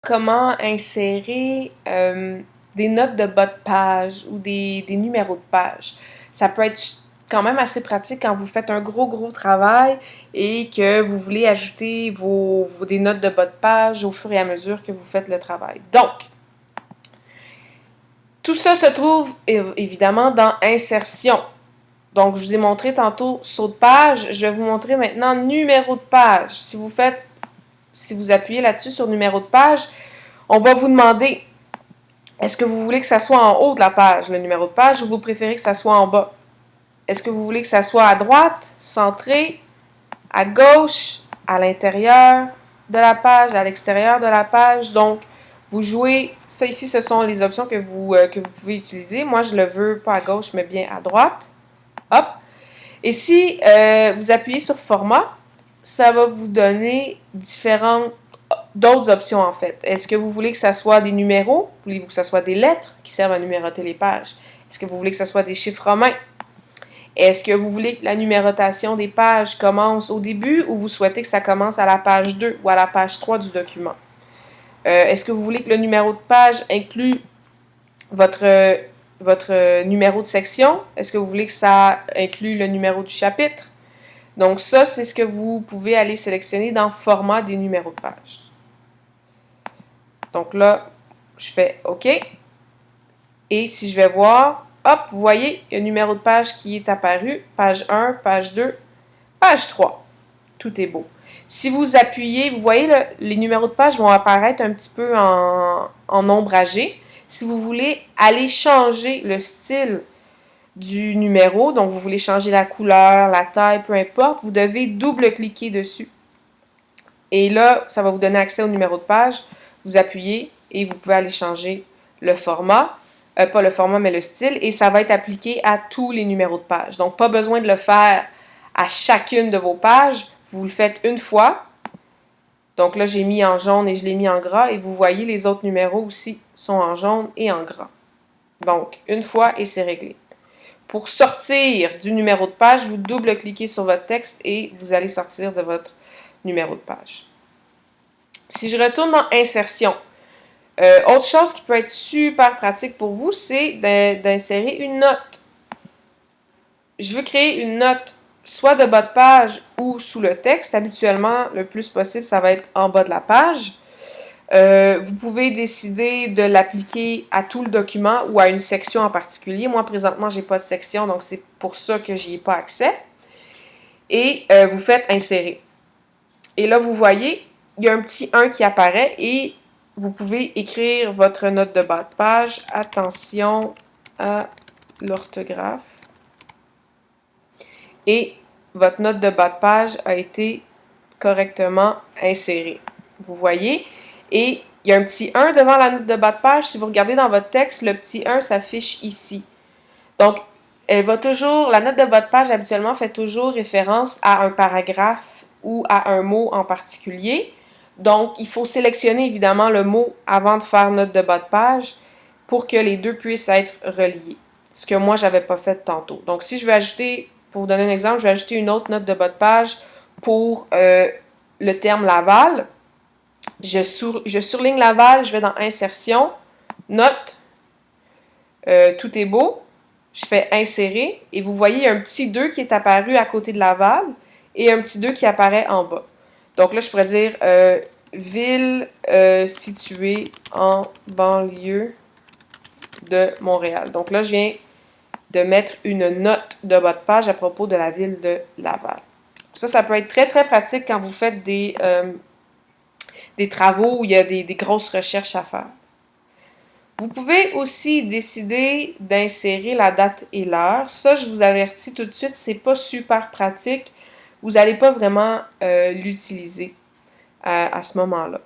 Comment insérer des notes de bas de page ou des numéros de page. Ça peut être quand même assez pratique quand vous faites un gros travail et que vous voulez ajouter des notes de bas de page au fur et à mesure que vous faites le travail. Donc, tout ça se trouve évidemment dans Insertion. Donc, je vous ai montré tantôt saut de page. Je vais vous montrer maintenant numéro de page. Si vous appuyez là-dessus sur numéro de page, on va vous demander, est-ce que vous voulez que ça soit en haut de la page, le numéro de page, ou vous préférez que ça soit en bas? Est-ce que vous voulez que ça soit à droite, centré, à gauche, à l'intérieur de la page, à l'extérieur de la page? Donc, vous jouez, ça ici, ce sont les options que vous pouvez utiliser. Moi, je le veux pas à gauche, mais bien à droite. Hop. Et si vous appuyez sur Format, ça va vous donner d'autres options en fait. Est-ce que vous voulez que ça soit des numéros? Voulez-vous que ça soit des lettres qui servent à numéroter les pages? Est-ce que vous voulez que ça soit des chiffres romains? Est-ce que vous voulez que la numérotation des pages commence au début ou vous souhaitez que ça commence à la page 2 ou à la page 3 du document? Est-ce que vous voulez que le numéro de page inclue votre numéro de section? Est-ce que vous voulez que ça inclue le numéro du chapitre? Donc ça, c'est ce que vous pouvez aller sélectionner dans Format des numéros de page. Donc là, je fais OK. Et si je vais voir, hop, vous voyez, il y a un numéro de page qui est apparu. Page 1, page 2, page 3. Tout est beau. Si vous appuyez, vous voyez, les numéros de page vont apparaître un petit peu en ombragé. Si vous voulez aller changer le style du numéro, donc vous voulez changer la couleur, la taille, peu importe, vous devez double-cliquer dessus. Et là, ça va vous donner accès au numéro de page. Vous appuyez et vous pouvez aller changer le format. Pas le format, mais le style. Et ça va être appliqué à tous les numéros de page. Donc, pas besoin de le faire à chacune de vos pages. Vous le faites une fois. Donc là, j'ai mis en jaune et je l'ai mis en gras. Et vous voyez, les autres numéros aussi sont en jaune et en gras. Donc, une fois et c'est réglé. Pour sortir du numéro de page, vous double-cliquez sur votre texte et vous allez sortir de votre numéro de page. Si je retourne dans Insertion, autre chose qui peut être super pratique pour vous, c'est d'insérer une note. Je veux créer une note soit de bas de page ou sous le texte. Habituellement, le plus possible, ça va être en bas de la page. Vous pouvez décider de l'appliquer à tout le document ou à une section en particulier. Moi, présentement, je n'ai pas de section, donc c'est pour ça que je n'y ai pas accès. Et vous faites Insérer. Et là, vous voyez, il y a un petit 1 qui apparaît et vous pouvez écrire votre note de bas de page. Attention à l'orthographe. Et votre note de bas de page a été correctement insérée. Vous voyez? Et il y a un petit 1 devant la note de bas de page. Si vous regardez dans votre texte, le petit 1 s'affiche ici. Donc, la note de bas de page habituellement fait toujours référence à un paragraphe ou à un mot en particulier. Donc, il faut sélectionner évidemment le mot avant de faire note de bas de page pour que les deux puissent être reliés. Ce que moi, je n'avais pas fait tantôt. Donc, si je veux ajouter, pour vous donner un exemple, je vais ajouter une autre note de bas de page pour le terme Laval. Je surligne Laval, je vais dans Insertion, Note, tout est beau. Je fais Insérer et vous voyez, il y a un petit 2 qui est apparu à côté de Laval et un petit 2 qui apparaît en bas. Donc là, je pourrais dire ville située en banlieue de Montréal. Donc là, je viens de mettre une note de bas de page à propos de la ville de Laval. Ça peut être très pratique quand vous faites des travaux où il y a des grosses recherches à faire. Vous pouvez aussi décider d'insérer la date et l'heure. Ça, je vous avertis tout de suite, c'est pas super pratique. Vous n'allez pas vraiment l'utiliser à ce moment-là.